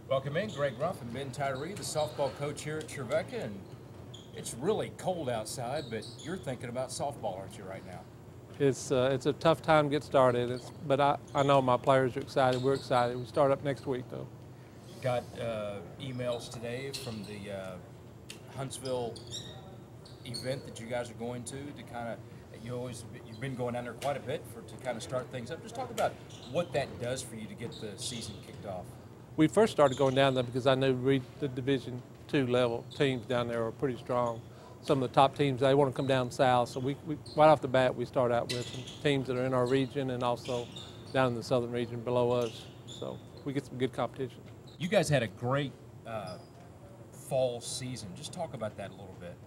Welcome in, Greg Ruff and Ben Tyree, the softball coach here at Trevecca. And it's really cold outside, but you're thinking about softball, aren't you, right now? It's a tough time to get started, but I know my players are excited. We're excited. We start up next week, though. Got emails today from the Huntsville event that you guys are going to kind of, you've been going down there quite a bit to kind of start things up. Just talk about what that does for you to get the season kicked off. We first started going down there because I knew the Division II level teams down there are pretty strong. Some of the top teams, they want to come down south. So we right off the bat, we start out with some teams that are in our region and also down in the southern region below us. So we get some good competition. You guys had a great fall season. Just talk about that a little bit.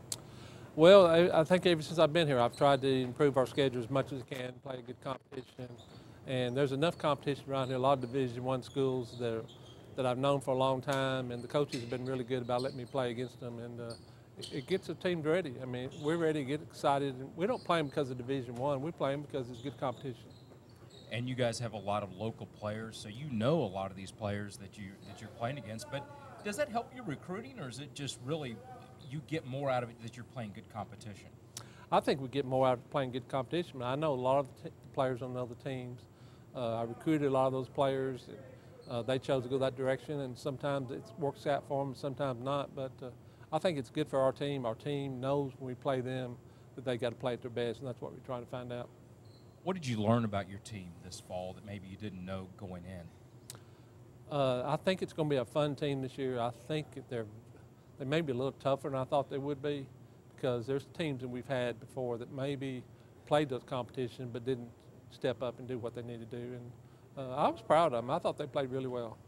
Well, I think ever since I've been here, I've tried to improve our schedule as much as I can, play a good competition. And there's enough competition around here, a lot of Division I schools that I've known for a long time, and the coaches have been really good about letting me play against them, and it gets the team ready. I mean, we're ready to get excited. And we don't play them because of Division I. We play them because it's good competition. And you guys have a lot of local players, so you know a lot of these players that you're playing against. But does that help you recruiting, or is it just really you get more out of it that you're playing good competition? I think we get more out of playing good competition. But I know a lot of the players on the other teams. I recruited a lot of those players. They chose to go that direction, and sometimes it works out for them, sometimes not. But I think it's good for our team. Our team knows when we play them that they got to play at their best, and that's what we're trying to find out. What did you learn about your team this fall that maybe you didn't know going in? I think it's going to be a fun team this year. I think they may be a little tougher than I thought they would be, because there's teams that we've had before that maybe played those competitions but didn't step up and do what they need to do. And I was proud of them. I thought they played really well.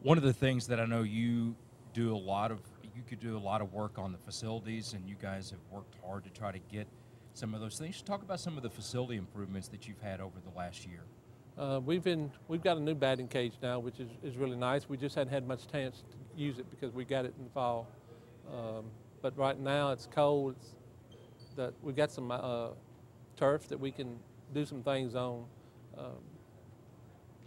One of the things that I know you do you could do a lot of work on the facilities, and you guys have worked hard to try to get some of those things. Talk about some of the facility improvements that you've had over the last year. We've got a new batting cage now, which is really nice. We just hadn't had much chance to use it because we got it in the fall. But right now it's cold. We got some turf that we can do some things on.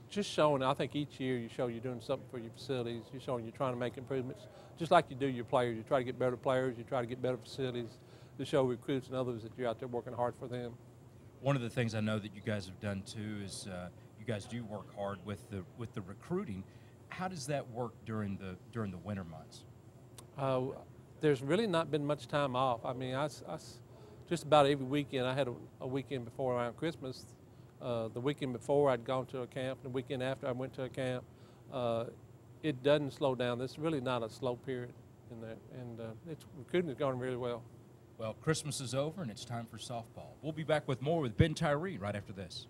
Just showing, I think each year you show you're doing something for your facilities. You're showing you're trying to make improvements, just like you do your players. You try to get better players. You try to get better facilities to show recruits and others that you're out there working hard for them. One of the things I know that you guys have done too is you guys do work hard with the recruiting. How does that work during the winter months? There's really not been much time off. I mean, I just about every weekend. I had a weekend before around Christmas. The weekend before I'd gone to a camp. The weekend after I went to a camp. It doesn't slow down. There's really not a slow period in that, and recruiting is going really well. Well, Christmas is over and it's time for softball. We'll be back with more with Ben Tyree right after this.